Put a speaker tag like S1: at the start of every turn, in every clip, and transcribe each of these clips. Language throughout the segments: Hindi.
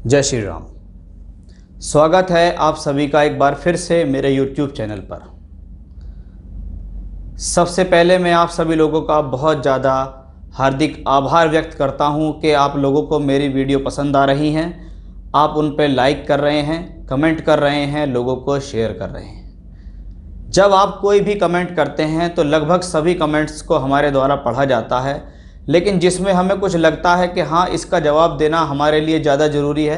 S1: जय श्री राम। स्वागत है आप सभी का एक बार फिर से मेरे YouTube चैनल पर। सबसे पहले मैं आप सभी लोगों का बहुत ज़्यादा हार्दिक आभार व्यक्त करता हूं कि आप लोगों को मेरी वीडियो पसंद आ रही हैं। आप उन पर लाइक कर रहे हैं, कमेंट कर रहे हैं, लोगों को शेयर कर रहे हैं। जब आप कोई भी कमेंट करते हैं तो लगभग सभी कमेंट्स को हमारे द्वारा पढ़ा जाता है, लेकिन जिसमें हमें कुछ लगता है कि हाँ, इसका जवाब देना हमारे लिए ज़्यादा ज़रूरी है,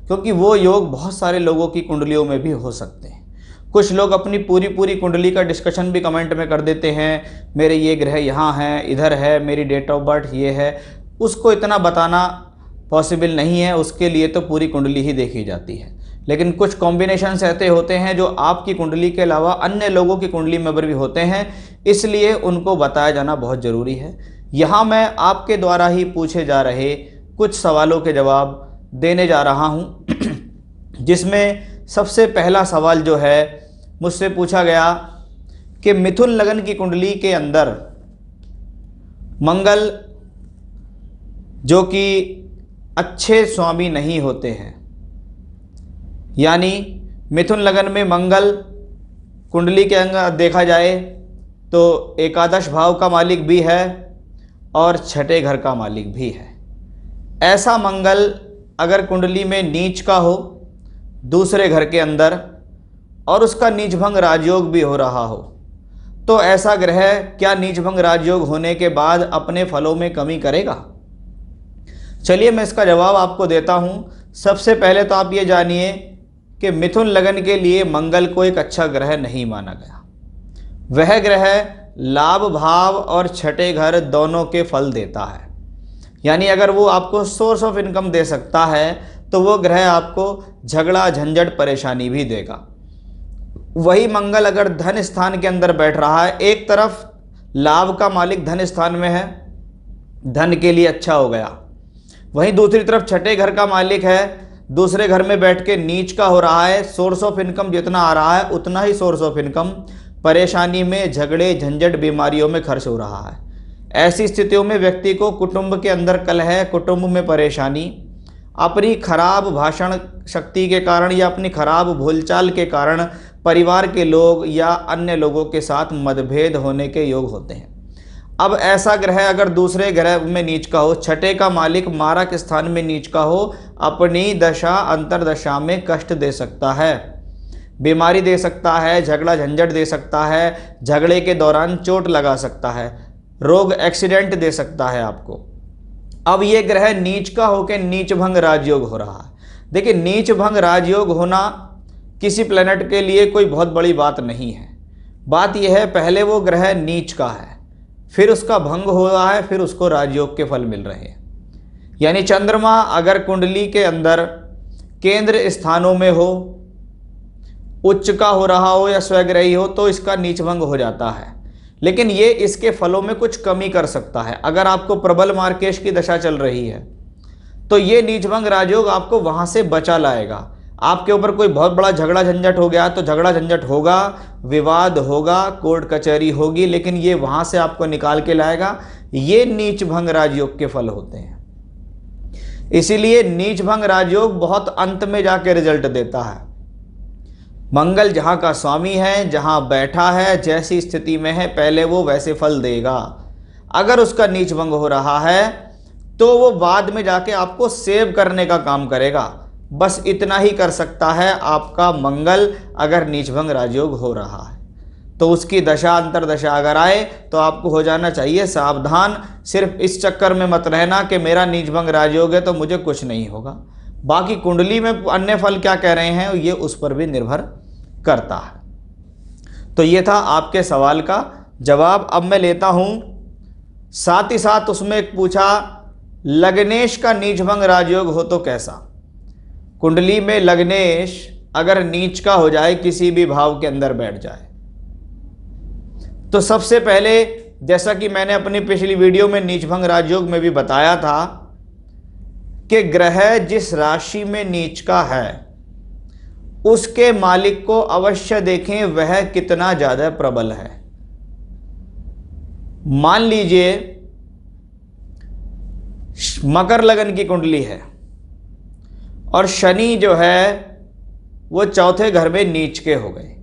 S1: क्योंकि वो योग बहुत सारे लोगों की कुंडलियों में भी हो सकते हैं। कुछ लोग अपनी पूरी कुंडली का डिस्कशन भी कमेंट में कर देते हैं, मेरे ये ग्रह यहाँ हैं, इधर है, मेरी डेट ऑफ बर्थ ये है। उसको इतना बताना पॉसिबल नहीं है, उसके लिए तो पूरी कुंडली ही देखी जाती है। लेकिन कुछ कॉम्बिनेशंस ऐसे होते हैं जो आपकी कुंडली के अलावा अन्य लोगों की कुंडली में भी होते हैं, इसलिए उनको बताया जाना बहुत ज़रूरी है। यहाँ मैं आपके द्वारा ही पूछे जा रहे कुछ सवालों के जवाब देने जा रहा हूँ, जिसमें सबसे पहला सवाल जो है मुझसे पूछा गया कि मिथुन लगन की कुंडली के अंदर मंगल जो कि अच्छे स्वामी नहीं होते हैं, यानी मिथुन लगन में मंगल कुंडली के अंदर देखा जाए तो एकादश भाव का मालिक भी है और छठे घर का मालिक भी है। ऐसा मंगल अगर कुंडली में नीच का हो दूसरे घर के अंदर और उसका नीच भंग राजयोग भी हो रहा हो, तो ऐसा ग्रह क्या नीच भंग राजयोग होने के बाद अपने फलों में कमी करेगा? चलिए मैं इसका जवाब आपको देता हूँ। सबसे पहले तो आप ये जानिए कि मिथुन लगन के लिए मंगल को एक अच्छा ग्रह नहीं माना गया। वह ग्रह लाभ भाव और छठे घर दोनों के फल देता है, यानी अगर वो आपको सोर्स ऑफ इनकम दे सकता है तो वो ग्रह आपको झगड़ा झंझट परेशानी भी देगा। वही मंगल अगर धन स्थान के अंदर बैठ रहा है, एक तरफ लाभ का मालिक धन स्थान में है, धन के लिए अच्छा हो गया, वहीं दूसरी तरफ छठे घर का मालिक है, दूसरे घर में बैठ के नीच का हो रहा है। सोर्स ऑफ इनकम जितना आ रहा है उतना ही सोर्स ऑफ इनकम परेशानी में, झगड़े झंझट बीमारियों में खर्च हो रहा है। ऐसी स्थितियों में व्यक्ति को कुटुंब के अंदर कलह, कुटुंब में परेशानी, अपनी खराब भाषण शक्ति के कारण या अपनी खराब बोलचाल के कारण परिवार के लोग या अन्य लोगों के साथ मतभेद होने के योग होते हैं। अब ऐसा ग्रह अगर दूसरे ग्रह में नीच का हो, छठे का मालिक मारक स्थान में नीच का हो, अपनी दशा अंतरदशा में कष्ट दे सकता है, बीमारी दे सकता है, झगड़ा झंझट दे सकता है, झगड़े के दौरान चोट लगा सकता है, रोग एक्सीडेंट दे सकता है आपको। अब ये ग्रह नीच का होकर नीच भंग राजयोग हो रहा है। देखिए, नीच भंग राजयोग होना किसी प्लेनेट के लिए कोई बहुत बड़ी बात नहीं है। बात यह है, पहले वो ग्रह नीच का है, फिर उसका भंग हो रहा है, फिर उसको राजयोग के फल मिल रहे हैं। यानी चंद्रमा अगर कुंडली के अंदर केंद्र स्थानों में हो, उच्च का हो रहा हो या स्वग्रही हो, तो इसका नीच भंग हो जाता है, लेकिन ये इसके फलों में कुछ कमी कर सकता है। अगर आपको प्रबल मार्केश की दशा चल रही है तो ये नीच भंग राजयोग आपको वहां से बचा लाएगा। आपके ऊपर कोई बहुत बड़ा झगड़ा झंझट हो गया तो झगड़ा झंझट होगा, विवाद होगा, कोर्ट कचहरी होगी, लेकिन ये वहां से आपको निकाल के लाएगा। ये नीच भंग राजयोग के फल होते हैं। इसीलिए नीच भंग राजयोग बहुत अंत में जाके रिजल्ट देता है। मंगल जहां का स्वामी है, जहां बैठा है, जैसी स्थिति में है, पहले वो वैसे फल देगा। अगर उसका नीच भंग हो रहा है तो वो बाद में जाके आपको सेव करने का काम करेगा। बस इतना ही कर सकता है आपका मंगल, अगर नीच भंग राजयोग हो रहा है तो उसकी दशा अंतरदशा अगर आए तो आपको हो जाना चाहिए सावधान। सिर्फ इस चक्कर में मत रहना कि मेरा नीच भंग राजयोग है तो मुझे कुछ नहीं होगा। बाकी कुंडली में अन्य फल क्या कह रहे हैं ये उस पर भी निर्भर करता है। तो ये था आपके सवाल का जवाब। अब मैं लेता हूं, साथ ही साथ उसमें एक पूछा, लग्नेश का नीच भंग राजयोग हो तो कैसा? कुंडली में लग्नेश अगर नीच का हो जाए, किसी भी भाव के अंदर बैठ जाए, तो सबसे पहले, जैसा कि मैंने अपनी पिछली वीडियो में नीच भंग राजयोग में भी बताया था कि ग्रह जिस राशि में नीच का है उसके मालिक को अवश्य देखें वह कितना ज्यादा प्रबल है। मान लीजिए मकर लगन की कुंडली है और शनि जो है वो चौथे घर में नीच के हो गए,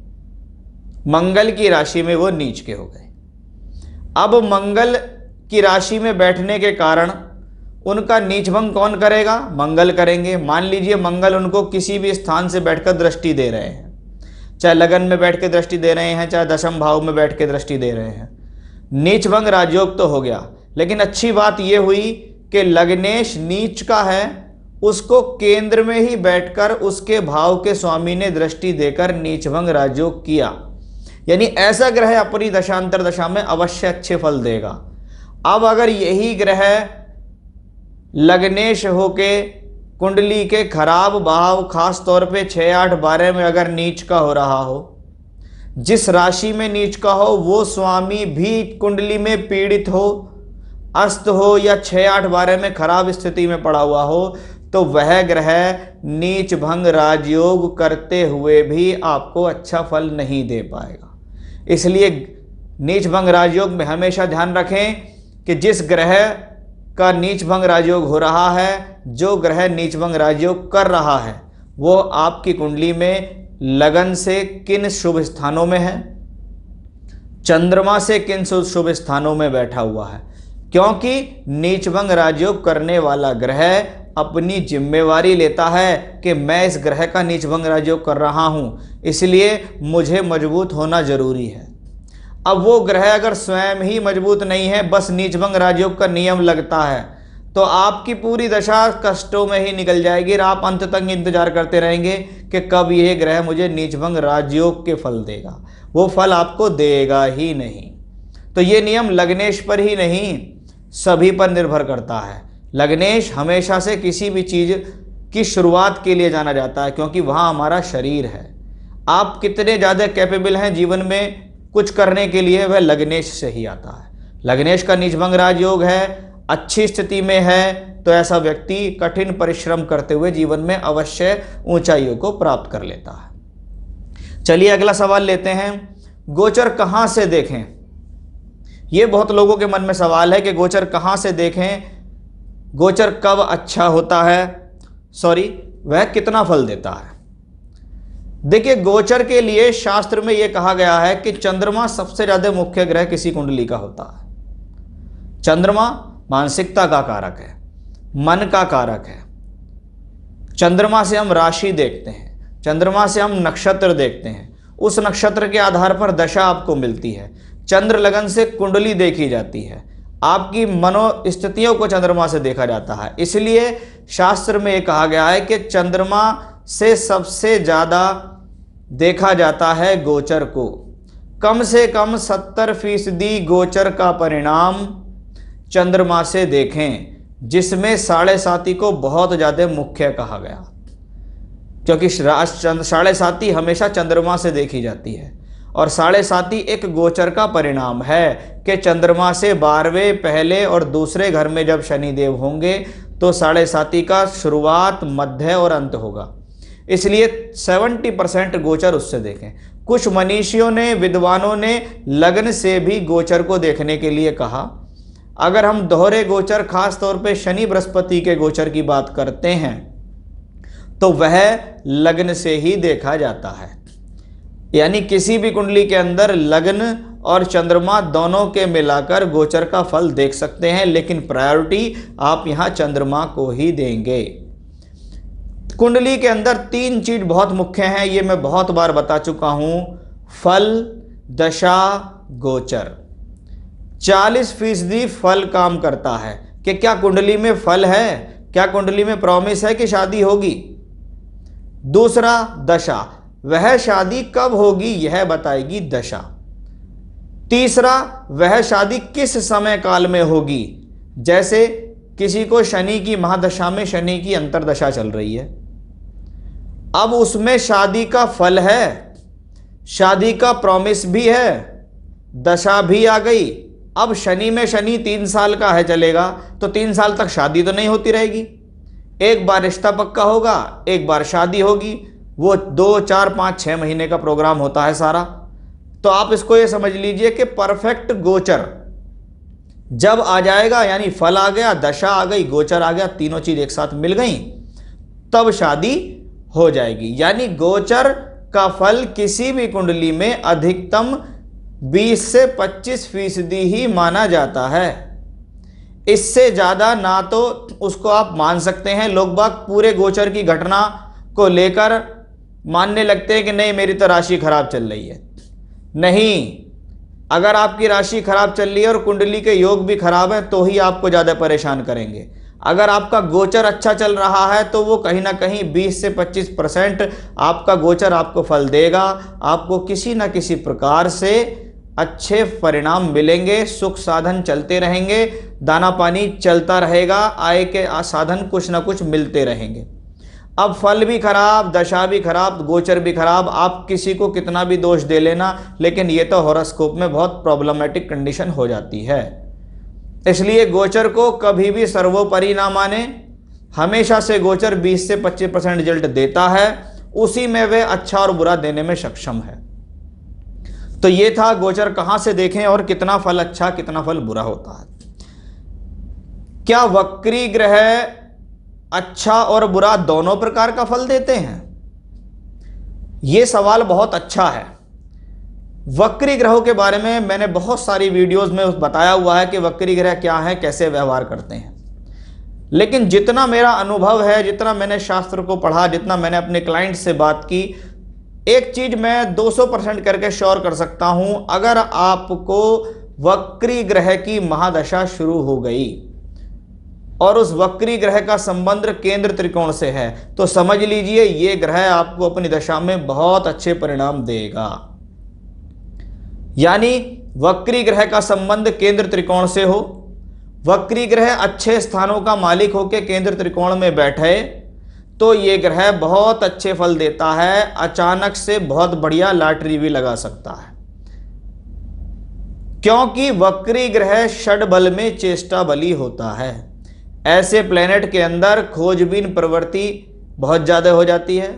S1: मंगल की राशि में वो नीच के हो गए। अब मंगल की राशि में बैठने के कारण उनका नीच भंग कौन करेगा? मंगल करेंगे। मान लीजिए मंगल उनको किसी भी स्थान से बैठकर दृष्टि दे रहे हैं, चाहे लगन में बैठ के दृष्टि दे रहे हैं, चाहे दशम भाव में बैठ के दृष्टि दे रहे हैं, नीच भंग राजयोग तो हो गया। लेकिन अच्छी बात यह हुई कि लग्नेश नीच का है, उसको केंद्र में ही बैठकर उसके भाव के स्वामी ने दृष्टि देकर नीच भंग राजयोग किया। यानी ऐसा ग्रह अपनी दशांतर दशा में अवश्य अच्छे फल देगा। अब अगर यही ग्रह लग्नेश होके कुंडली के खराब भाव, खास तौर पे 6, 8, 12 में अगर नीच का हो रहा हो, जिस राशि में नीच का हो वो स्वामी भी कुंडली में पीड़ित हो, अस्त हो, या 6, 8, 12 में खराब स्थिति में पड़ा हुआ हो, तो वह ग्रह नीच भंग राजयोग करते हुए भी आपको अच्छा फल नहीं दे पाएगा। इसलिए नीच भंग राजयोग में हमेशा ध्यान रखें कि जिस ग्रह का नीच भंग राजयोग हो रहा है, जो ग्रह नीच भंग राजयोग कर रहा है, वो आपकी कुंडली में लगन से किन शुभ स्थानों में है, चंद्रमा से किन शुभ स्थानों में बैठा हुआ है। क्योंकि नीच भंग राजयोग करने वाला ग्रह अपनी जिम्मेवारी लेता है कि मैं इस ग्रह का नीच भंग राजयोग कर रहा हूँ, इसलिए मुझे मजबूत होना जरूरी है। अब वो ग्रह अगर स्वयं ही मजबूत नहीं है, बस नीच भंग राजयोग का नियम लगता है, तो आपकी पूरी दशा कष्टों में ही निकल जाएगी और आप अंत तक इंतजार करते रहेंगे कि कब यह ग्रह मुझे नीच भंग राजयोग के फल देगा। वो फल आपको देगा ही नहीं। तो ये नियम लग्नेश पर ही नहीं, सभी पर निर्भर करता है। लग्नेश हमेशा से किसी भी चीज़ की शुरुआत के लिए जाना जाता है, क्योंकि वहाँ हमारा शरीर है। आप कितने ज़्यादा कैपेबल हैं जीवन में कुछ करने के लिए, वह लग्नेश से ही आता है। लग्नेश का नीच भंग राजयोग है, अच्छी स्थिति में है, तो ऐसा व्यक्ति कठिन परिश्रम करते हुए जीवन में अवश्य ऊंचाइयों को प्राप्त कर लेता है। चलिए अगला सवाल लेते हैं, गोचर कहाँ से देखें? ये बहुत लोगों के मन में सवाल है कि गोचर कहाँ से देखें, गोचर कब अच्छा होता है, वह कितना फल देता है। देखिए, गोचर के लिए शास्त्र में यह कहा गया है कि चंद्रमा सबसे ज्यादा मुख्य ग्रह किसी कुंडली का होता है। चंद्रमा मानसिकता का कारक है, मन का कारक है। चंद्रमा से हम राशि देखते हैं, चंद्रमा से हम नक्षत्र देखते हैं, उस नक्षत्र के आधार पर दशा आपको मिलती है। चंद्र लगन से कुंडली देखी जाती है, आपकी मनोस्थितियों को चंद्रमा से देखा जाता है। इसलिए शास्त्र में यह कहा गया है कि चंद्रमा से सबसे ज़्यादा देखा जाता है गोचर को। कम से कम 70% गोचर का परिणाम चंद्रमा से देखें, जिसमें 7.5 को बहुत ज़्यादा मुख्य कहा गया, क्योंकि 7.5 हमेशा चंद्रमा से देखी जाती है। और 7.5 एक गोचर का परिणाम है कि चंद्रमा से 12वें पहले और दूसरे घर में जब शनिदेव होंगे तो 7.5 का शुरुआत, मध्य और अंत होगा। इसलिए 70% गोचर उससे देखें। कुछ मनीषियों ने, विद्वानों ने लग्न से भी गोचर को देखने के लिए कहा। अगर हम दोहरे गोचर, खास तौर पे शनि बृहस्पति के गोचर की बात करते हैं, तो वह लग्न से ही देखा जाता है। यानी किसी भी कुंडली के अंदर लग्न और चंद्रमा दोनों के मिलाकर गोचर का फल देख सकते हैं, लेकिन प्रायोरिटी आप यहां चंद्रमा को ही देंगे। कुंडली के अंदर 3 चीज बहुत मुख्य हैं, ये मैं बहुत बार बता चुका हूं। फल, दशा, गोचर। 40% फल काम करता है कि क्या कुंडली में फल है, क्या कुंडली में प्रॉमिस है कि शादी होगी। दूसरा, दशा, वह शादी कब होगी यह बताएगी दशा। तीसरा, वह शादी किस समय काल में होगी। जैसे किसी को शनि की महादशा में शनि की अंतरदशा चल रही है, अब उसमें शादी का फल है, शादी का प्रॉमिस भी है, दशा भी आ गई। अब शनि में शनि 3 साल का है चलेगा, तो 3 साल तक शादी तो नहीं होती रहेगी। एक बार रिश्ता पक्का होगा, एक बार शादी होगी, वो 2, 4, 5, 6 महीने का प्रोग्राम होता है सारा। तो आप इसको ये समझ लीजिए कि परफेक्ट गोचर जब आ जाएगा, यानी फल आ गया, दशा आ गई, गोचर आ गया, तीनों चीज एक साथ मिल गई, तब शादी हो जाएगी। यानी गोचर का फल किसी भी कुंडली में अधिकतम 20 से 25% ही माना जाता है। इससे ज़्यादा ना तो उसको आप मान सकते हैं। लोग बाग पूरे गोचर की घटना को लेकर मानने लगते हैं कि नहीं मेरी तो राशि खराब चल रही है। नहीं, अगर आपकी राशि खराब चल रही है और कुंडली के योग भी खराब है तो ही आपको ज़्यादा परेशान करेंगे। अगर आपका गोचर अच्छा चल रहा है तो वो कहीं ना कहीं 20 से 25% आपका गोचर आपको फल देगा। आपको किसी न किसी प्रकार से अच्छे परिणाम मिलेंगे, सुख साधन चलते रहेंगे, दाना पानी चलता रहेगा, आय के साधन कुछ ना कुछ मिलते रहेंगे। अब फल भी खराब, दशा भी खराब, गोचर भी खराब, आप किसी को कितना भी दोष दे लेना, लेकिन ये तो हॉरोस्कोप में बहुत प्रॉब्लमेटिक कंडीशन हो जाती है। इसलिए गोचर को कभी भी सर्वोपरि ना माने। हमेशा से गोचर 20 से 25% रिजल्ट देता है, उसी में वह अच्छा और बुरा देने में सक्षम है। तो ये था गोचर कहां से देखें और कितना फल अच्छा कितना फल बुरा होता है। क्या वक्री ग्रह अच्छा और बुरा दोनों प्रकार का फल देते हैं? यह सवाल बहुत अच्छा है। वक्री ग्रहों के बारे में मैंने बहुत सारी वीडियोस में बताया हुआ है कि वक्री ग्रह क्या है, कैसे व्यवहार करते हैं। लेकिन जितना मेरा अनुभव है, जितना मैंने शास्त्र को पढ़ा, जितना मैंने अपने क्लाइंट से बात की, एक चीज मैं 200% करके श्योर कर सकता हूं, अगर आपको वक्री ग्रह की महादशा शुरू हो गई और उस वक्री ग्रह का संबंध केंद्र त्रिकोण से है तो समझ लीजिए ये ग्रह आपको अपनी दशा में बहुत अच्छे परिणाम देगा। यानी वक्री ग्रह का संबंध केंद्र त्रिकोण से हो, वक्री ग्रह अच्छे स्थानों का मालिक होकर केंद्र त्रिकोण में बैठे तो ये ग्रह बहुत अच्छे फल देता है। अचानक से बहुत बढ़िया लॉटरी भी लगा सकता है, क्योंकि वक्री ग्रह षड बल में चेष्टा बली होता है। ऐसे प्लेनेट के अंदर खोजबीन प्रवृत्ति बहुत ज्यादा हो जाती है।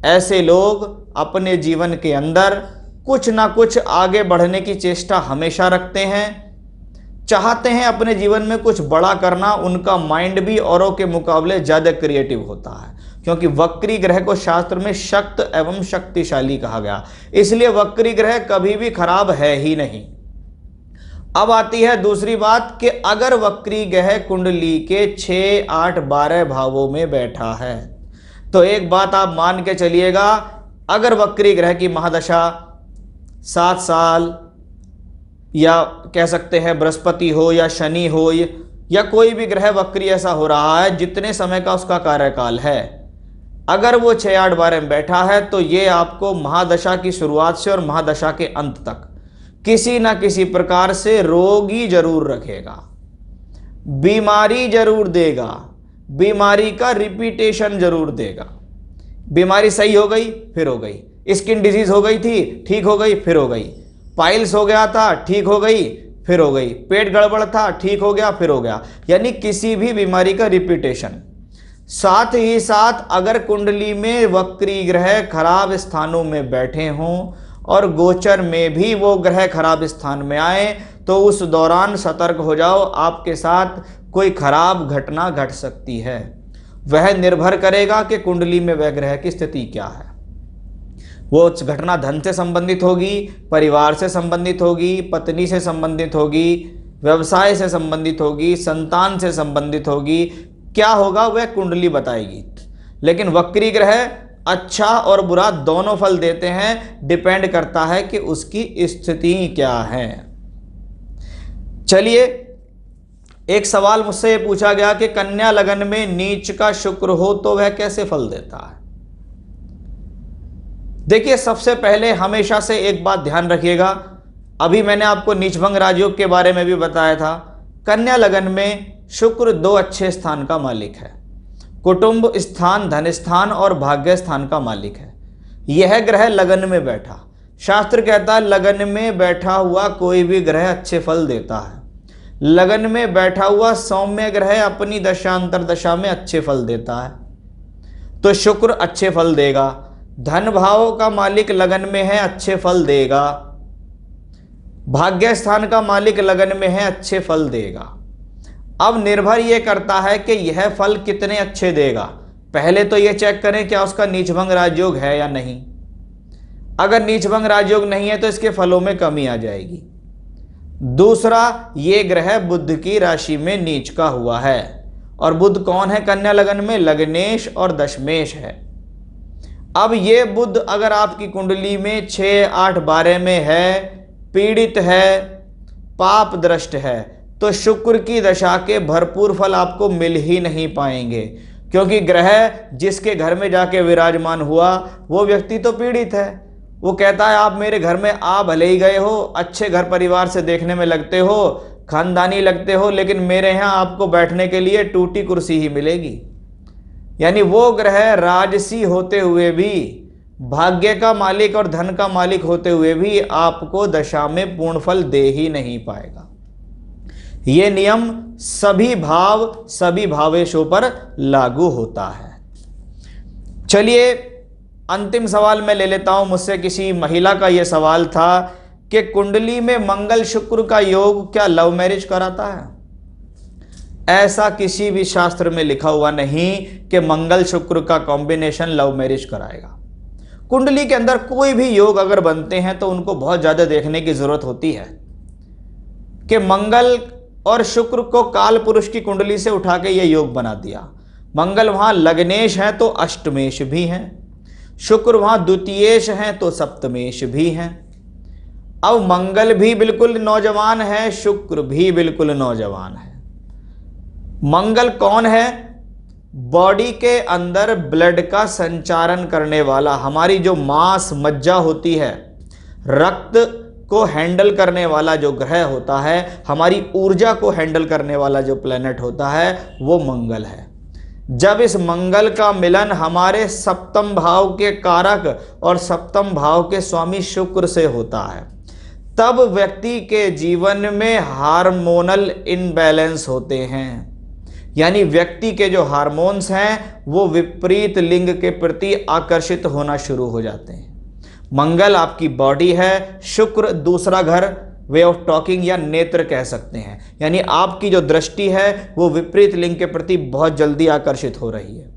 S1: ऐसे लोग अपने जीवन के अंदर कुछ ना कुछ आगे बढ़ने की चेष्टा हमेशा रखते हैं, चाहते हैं अपने जीवन में कुछ बड़ा करना। उनका माइंड भी औरों के मुकाबले ज्यादा क्रिएटिव होता है, क्योंकि वक्री ग्रह को शास्त्र में शक्त एवं शक्तिशाली कहा गया। इसलिए वक्री ग्रह कभी भी खराब है ही नहीं। अब आती है दूसरी बात कि अगर वक्री ग्रह कुंडली के 6, 8, 12 भावों में बैठा है तो एक बात आप मान के चलिएगा, अगर वक्री ग्रह की महादशा 7 साल या कह सकते हैं बृहस्पति हो या शनि हो या कोई भी ग्रह वक्री ऐसा हो रहा है जितने समय का उसका कार्यकाल है, अगर वो 6, 8, 12 में बैठा है तो ये आपको महादशा की शुरुआत से और महादशा के अंत तक किसी ना किसी प्रकार से रोगी जरूर रखेगा, बीमारी जरूर देगा, बीमारी का रिपीटेशन जरूर देगा। बीमारी सही हो गई फिर हो गई, स्किन डिजीज हो गई थी ठीक हो गई फिर हो गई, पाइल्स हो गया था ठीक हो गई फिर हो गई, पेट गड़बड़ था ठीक हो गया फिर हो गया, यानी किसी भी बीमारी का रिपीटेशन। साथ ही साथ अगर कुंडली में वक्री ग्रह खराब स्थानों में बैठे हों और गोचर में भी वो ग्रह खराब स्थान में आए तो उस दौरान सतर्क हो जाओ, आपके साथ कोई खराब घटना घट सकती है। वह निर्भर करेगा कि कुंडली में वह ग्रह की स्थिति क्या है। वो घटना धन से संबंधित होगी, परिवार से संबंधित होगी, पत्नी से संबंधित होगी, व्यवसाय से संबंधित होगी, संतान से संबंधित होगी, क्या होगा वह कुंडली बताएगी। लेकिन वक्री ग्रह अच्छा और बुरा दोनों फल देते हैं, डिपेंड करता है कि उसकी स्थिति क्या है। चलिए, एक सवाल मुझसे पूछा गया कि कन्या लगन में नीच का शुक्र हो तो वह कैसे फल देता है। देखिए, सबसे पहले हमेशा से एक बात ध्यान रखिएगा, अभी मैंने आपको नीचभंग राजयोग के बारे में भी बताया था। कन्या लगन में शुक्र 2 अच्छे स्थान का मालिक है, कुटुंब स्थान, धन स्थान और भाग्य स्थान का मालिक है। यह ग्रह लगन में बैठा, शास्त्र कहता है लगन में बैठा हुआ कोई भी ग्रह अच्छे फल देता है। लगन में बैठा हुआ सौम्य ग्रह अपनी दशांतर दशा में अच्छे फल देता है, तो शुक्र अच्छे फल देगा। धन भाव का मालिक लगन में है, अच्छे फल देगा। भाग्य स्थान का मालिक लगन में है, अच्छे फल देगा। अब निर्भर यह करता है कि यह फल कितने अच्छे देगा। पहले तो ये चेक करें क्या उसका नीचभंग राजयोग है या नहीं। अगर नीचभंग राजयोग नहीं है तो इसके फलों में कमी आ जाएगी। दूसरा, ये ग्रह बुध की राशि में नीच का हुआ है, और बुध कौन है कन्या लगन में? लग्नेश और दशमेश है। अब ये बुध अगर आपकी कुंडली में 6, 8, 12 में है, पीड़ित है, पाप दृष्ट है, तो शुक्र की दशा के भरपूर फल आपको मिल ही नहीं पाएंगे, क्योंकि ग्रह जिसके घर में जाके विराजमान हुआ वो व्यक्ति तो पीड़ित है। वो कहता है आप मेरे घर में आ भले ही गए हो, अच्छे घर परिवार से देखने में लगते हो, खानदानी लगते हो, लेकिन मेरे यहाँ आपको बैठने के लिए टूटी कुर्सी ही मिलेगी। यानी वो ग्रह राजसी होते हुए भी, भाग्य का मालिक और धन का मालिक होते हुए भी आपको दशा में पूर्ण फल दे ही नहीं पाएगा। ये नियम सभी भाव, सभी भावेशों पर लागू होता है। चलिए अंतिम सवाल मैं ले लेता हूं। मुझसे किसी महिला का यह सवाल था कि कुंडली में मंगल शुक्र का योग क्या लव मैरिज कराता है? ऐसा किसी भी शास्त्र में लिखा हुआ नहीं कि मंगल शुक्र का कॉम्बिनेशन लव मैरिज कराएगा। कुंडली के अंदर कोई भी योग अगर बनते हैं तो उनको बहुत ज्यादा देखने की जरूरत होती है कि मंगल और शुक्र को काल पुरुष की कुंडली से उठा के ये योग बना दिया। मंगल वहां लग्नेश है तो अष्टमेश भी हैं, शुक्र वहां द्वितीयेश है तो सप्तमेश भी हैं। अब मंगल भी बिल्कुल नौजवान है, शुक्र भी बिल्कुल नौजवान है। मंगल कौन है? बॉडी के अंदर ब्लड का संचारण करने वाला, हमारी जो मांस मज्जा होती है, रक्त को हैंडल करने वाला जो ग्रह होता है, हमारी ऊर्जा को हैंडल करने वाला जो प्लेनेट होता है, वो मंगल है। जब इस मंगल का मिलन हमारे सप्तम भाव के कारक और सप्तम भाव के स्वामी शुक्र से होता है, तब व्यक्ति के जीवन में हार्मोनल इनबैलेंस होते हैं। यानी व्यक्ति के जो हार्मोन्स हैं वो विपरीत लिंग के प्रति आकर्षित होना शुरू हो जाते हैं। मंगल आपकी बॉडी है, शुक्र दूसरा घर, वे ऑफ टॉकिंग या नेत्र कह सकते हैं। यानी आपकी जो दृष्टि है वो विपरीत लिंग के प्रति बहुत जल्दी आकर्षित हो रही है।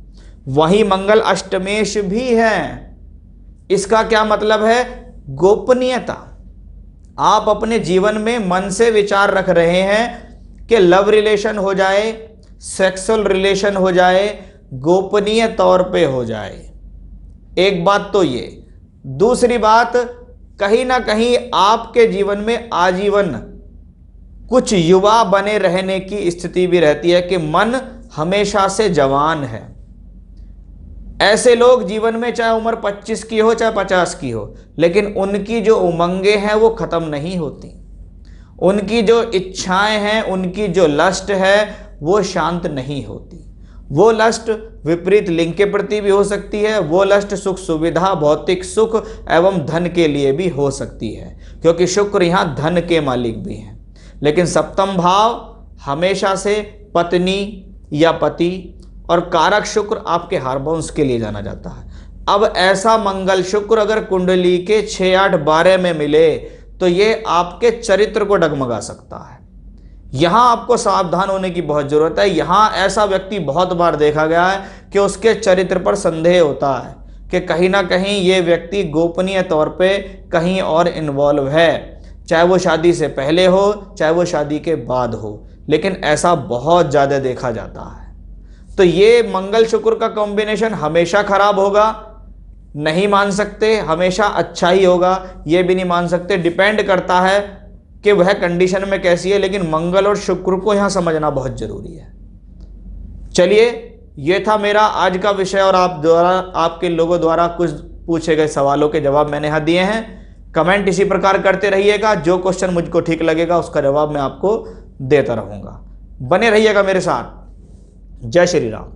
S1: वहीं मंगल अष्टमेश भी है। इसका क्या मतलब है? गोपनीयता। आप अपने जीवन में मन से विचार रख रहे हैं कि लव रिलेशन हो जाए, सेक्सुअल रिलेशन हो जाए, गोपनीय तौर पे हो जाए। एक बात तो ये। दूसरी बात, कहीं ना कहीं आपके जीवन में आजीवन कुछ युवा बने रहने की स्थिति भी रहती है कि मन हमेशा से जवान है। ऐसे लोग जीवन में चाहे उम्र 25 की हो चाहे 50 की हो, लेकिन उनकी जो उमंगें हैं वो खत्म नहीं होती। उनकी जो इच्छाएं हैं, उनकी जो लस्ट है वो शांत नहीं होती। वो लस्ट विपरीत लिंग के प्रति भी हो सकती है, वो लस्ट सुख सुविधा, भौतिक सुख एवं धन के लिए भी हो सकती है, क्योंकि शुक्र यहाँ धन के मालिक भी हैं। लेकिन सप्तम भाव हमेशा से पत्नी या पति और कारक शुक्र आपके हार्मोन्स के लिए जाना जाता है। अब ऐसा मंगल शुक्र अगर कुंडली के 6, 8, 12 में मिले तो ये आपके चरित्र को डगमगा सकता है। यहां आपको सावधान होने की बहुत जरूरत है। यहां ऐसा व्यक्ति बहुत बार देखा गया है कि उसके चरित्र पर संदेह होता है कि कहीं ना कहीं ये व्यक्ति गोपनीय तौर पे कहीं और इन्वॉल्व है, चाहे वो शादी से पहले हो चाहे वो शादी के बाद हो, लेकिन ऐसा बहुत ज़्यादा देखा जाता है। तो ये मंगल शुक्र का कॉम्बिनेशन हमेशा खराब होगा नहीं मान सकते, हमेशा अच्छा ही होगा ये भी नहीं मान सकते। डिपेंड करता है कि वह कंडीशन में कैसी है, लेकिन मंगल और शुक्र को यहां समझना बहुत जरूरी है। चलिए, यह था मेरा आज का विषय और आपके लोगों द्वारा कुछ पूछे गए सवालों के जवाब मैंने यहां दिए हैं। कमेंट इसी प्रकार करते रहिएगा। जो क्वेश्चन मुझको ठीक लगेगा उसका जवाब मैं आपको देता रहूंगा। बने रहिएगा मेरे साथ। जय श्री राम।